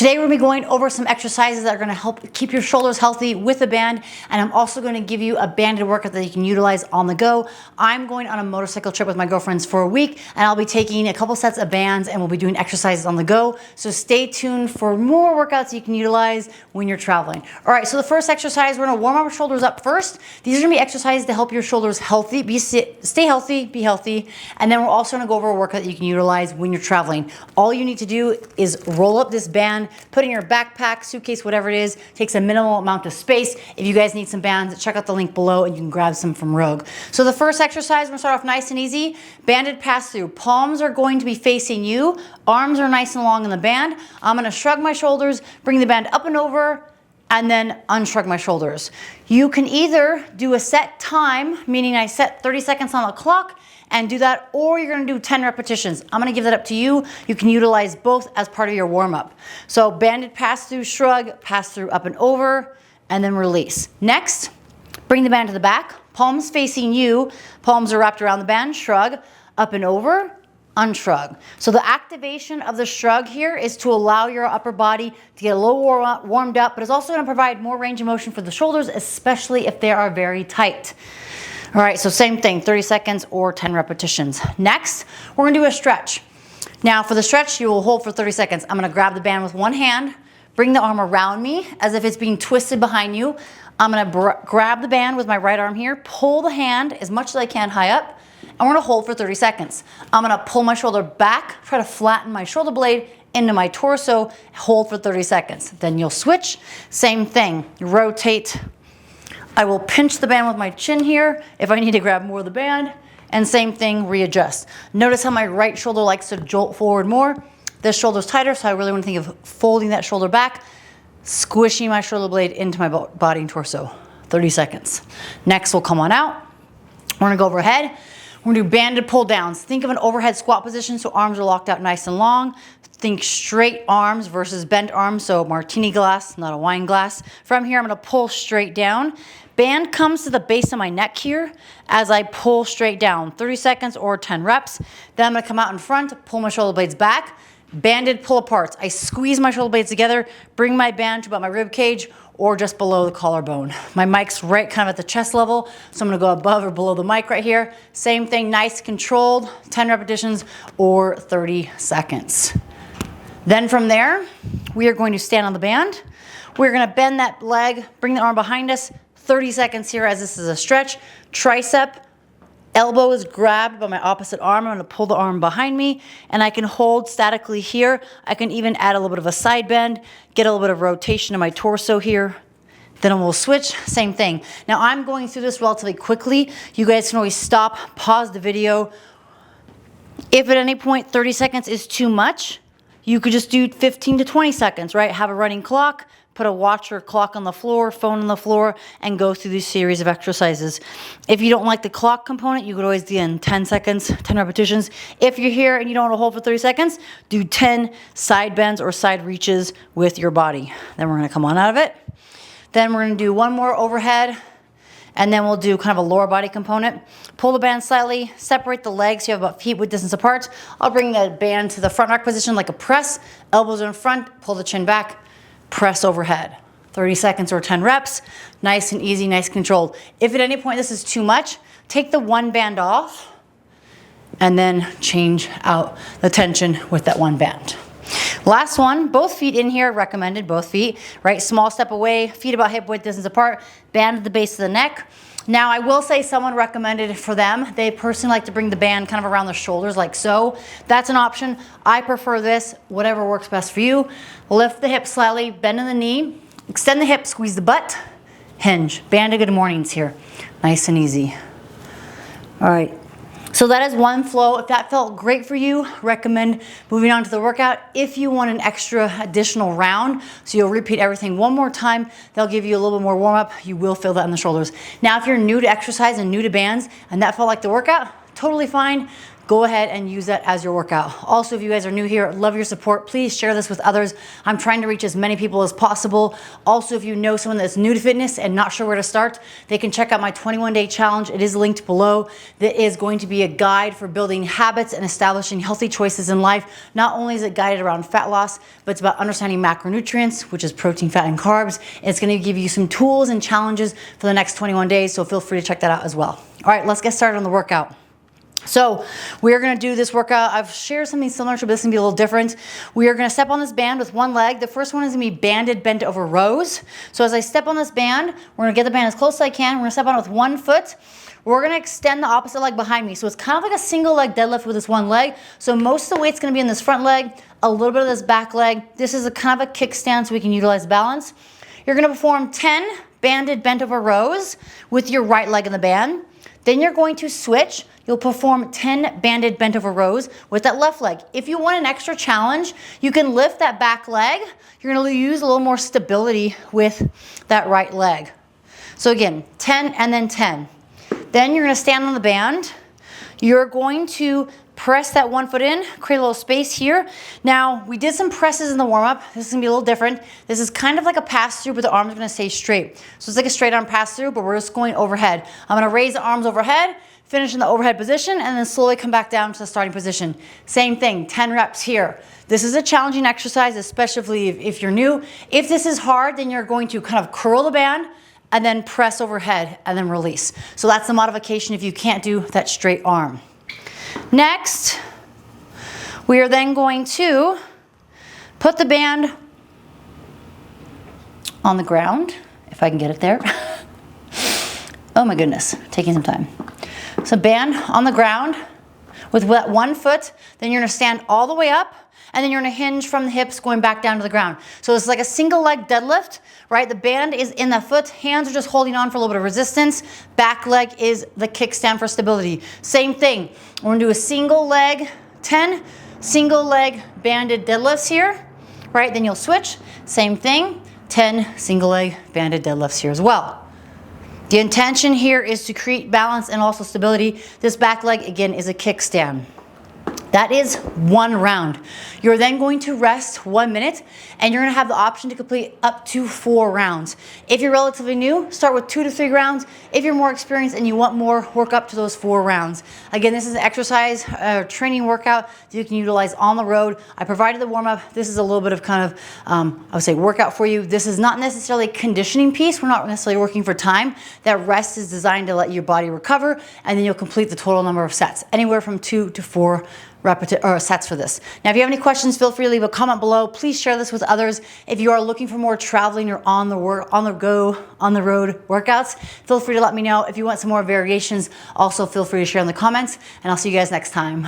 Today we're going to be going over some exercises that are going to help keep your shoulders healthy with a band, and I'm also going to give you a banded workout that you can utilize on the go. I'm going on a motorcycle trip with my girlfriends for a week, and I'll be taking a couple sets of bands and we'll be doing exercises on the go. So stay tuned for more workouts you can utilize when you're traveling. All right, so the first exercise, we're going to warm our shoulders up first. These are going to be exercises to help your shoulders healthy, stay healthy, be healthy, and then we're also going to go over a workout that you can utilize when you're traveling. All you need to do is roll up this band, put it in your backpack, suitcase, whatever it is. Takes a minimal amount of space. If you guys need some bands, check out the link below and you can grab some from Rogue. So the first exercise, we're gonna start off nice and easy. Banded pass through. Palms are going to be facing you. Arms are nice and long in the band. I'm gonna shrug my shoulders, bring the band up and over, and then unshrug my shoulders. You can either do a set time, meaning I set 30 seconds on the clock and do that, or you're gonna do 10 repetitions. I'm gonna give that up to you. You can utilize both as part of your warm-up. So banded pass through, shrug, pass through, up and over, and then release. Next, bring the band to the back, palms facing you, palms are wrapped around the band, shrug, up and over, unshrug. So the activation of the shrug here is to allow your upper body to get a little warmed up, but it's also gonna provide more range of motion for the shoulders, especially if they are very tight. All right, so same thing, 30 seconds or 10 repetitions. Next, we're gonna do a stretch. Now for the stretch, you will hold for 30 seconds. I'm gonna grab the band with one hand, bring the arm around me as if it's being twisted behind you. I'm gonna grab the band with my right arm here, pull the hand as much as I can high up, and we're gonna hold for 30 seconds. I'm gonna pull my shoulder back, try to flatten my shoulder blade into my torso, hold for 30 seconds. Then you'll switch, same thing, rotate. I will pinch the band with my chin here if I need to grab more of the band, and same thing, readjust. Notice how my right shoulder likes to jolt forward more. This shoulder's tighter, so I really want to think of folding that shoulder back, squishing my shoulder blade into my body and torso. 30 seconds. Next, we'll come on out. We're gonna go overhead. We're gonna do banded pull downs. Think of an overhead squat position, so arms are locked out nice and long. Think straight arms versus bent arms, so martini glass, not a wine glass. From here, I'm gonna pull straight down. Band comes to the base of my neck here as I pull straight down, 30 seconds or 10 reps. Then I'm gonna come out in front, pull my shoulder blades back, banded pull aparts. I squeeze my shoulder blades together, bring my band to about my rib cage or just below the collarbone. My mic's right kind of at the chest level, so I'm gonna go above or below the mic right here. Same thing, nice controlled, 10 repetitions or 30 seconds. Then from there, we are going to stand on the band. We're gonna bend that leg, bring the arm behind us, 30 seconds here as this is a stretch. Tricep, elbow is grabbed by my opposite arm. I'm gonna pull the arm behind me and I can hold statically here. I can even add a little bit of a side bend, get a little bit of rotation in my torso here. Then we'll switch, same thing. Now I'm going through this relatively quickly. You guys can always stop, pause the video. If at any point 30 seconds is too much, you could just do 15 to 20 seconds, right? Have a running clock, put a watch or clock on the floor, phone on the floor, and go through this series of exercises. If you don't like the clock component, you could always do in 10 seconds, 10 repetitions. If you're here and you don't want to hold for 30 seconds, do 10 side bends or side reaches with your body. Then we're gonna come on out of it. Then we're gonna do one more overhead, and then we'll do kind of a lower body component. Pull the band slightly, separate the legs, so you have about feet width distance apart. I'll bring the band to the front rack position like a press, elbows in front, pull the chin back, press overhead. 30 seconds or 10 reps, nice and easy, nice controlled. If at any point this is too much, take the one band off and then change out the tension with that one band. Last one, both feet in here, recommended, both feet, right? Small step away, feet about hip width distance apart, band at the base of the neck. Now I will say someone recommended it for them. They personally like to bring the band kind of around their shoulders like so. That's an option. I prefer this, whatever works best for you. Lift the hip slightly, bend in the knee, extend the hip, squeeze the butt, hinge. Banded good mornings here, nice and easy. All right. So that is one flow. If that felt great for you, recommend moving on to the workout. If you want an extra additional round, so you'll repeat everything one more time, they'll give you a little bit more warm up. You will feel that in the shoulders. Now, if you're new to exercise and new to bands and that felt like the workout, totally fine. go ahead and use that as your workout. Also, if you guys are new here, love your support. Please share this with others. I'm trying to reach as many people as possible. Also, if you know someone that's new to fitness and not sure where to start, they can check out my 21-day challenge. It is linked below. That is going to be a guide for building habits and establishing healthy choices in life. Not only is it guided around fat loss, but it's about understanding macronutrients, which is protein, fat, and carbs. It's going to give you some tools and challenges for the next 21 days, so feel free to check that out as well. All right, let's get started on the workout. So we're gonna do this workout. I've shared something similar to this, it's gonna be a little different. We are gonna step on this band with one leg. The first one is gonna be banded bent over rows. So as I step on this band, we're gonna get the band as close as I can. We're gonna step on it with one foot. We're gonna extend the opposite leg behind me. So it's kind of like a single leg deadlift with this one leg. So most of the weight's gonna be in this front leg, a little bit of this back leg. This is a kind of a kickstand so we can utilize balance. You're gonna perform 10 banded bent over rows with your right leg in the band. Then you're going to switch. You'll perform 10 banded bent over rows with that left leg. If you want an extra challenge, you can lift that back leg. You're gonna use a little more stability with that right leg. So again, 10 and then 10. Then you're gonna stand on the band. You're going to press that one foot in, create a little space here. Now, we did some presses in the warm-up. This is gonna be a little different. This is kind of like a pass-through, but the arms are gonna stay straight. So it's like a straight arm pass-through, but we're just going overhead. I'm gonna raise the arms overhead, finish in the overhead position, and then slowly come back down to the starting position. Same thing, 10 reps here. This is a challenging exercise, especially if you're new. If this is hard, then you're going to kind of curl the band and then press overhead and then release. So that's the modification if you can't do that straight arm. Next, we are then going to put the band on the ground, if I can get it there. Oh my goodness, taking some time. So band on the ground with that one foot, then you're gonna stand all the way up, and then you're gonna hinge from the hips going back down to the ground. So it's like a single leg deadlift, right? The band is in the foot, hands are just holding on for a little bit of resistance. Back leg is the kickstand for stability. Same thing, we're gonna do a single leg, 10 single leg banded deadlifts here, right? Then you'll switch, same thing, 10 single leg banded deadlifts here as well. The intention here is to create balance and also stability. This back leg, again, is a kickstand. That is one round. You're then going to rest 1 minute, and you're gonna have the option to complete up to 4 rounds. If you're relatively new, start with 2 to 3 rounds. If you're more experienced and you want more, work up to those 4 rounds. Again, this is an exercise, training workout that you can utilize on the road. I provided the warm-up. This is a little bit of kind of, I would say, workout for you. This is not necessarily a conditioning piece. We're not necessarily working for time. That rest is designed to let your body recover, and then you'll complete the total number of sets, anywhere from 2 to 4 sets for this. Now, if you have any questions, feel free to leave a comment below. Please share this with others. If you are looking for more traveling or on the road workouts, feel free to let me know. If you want some more variations, also feel free to share in the comments, and I'll see you guys next time.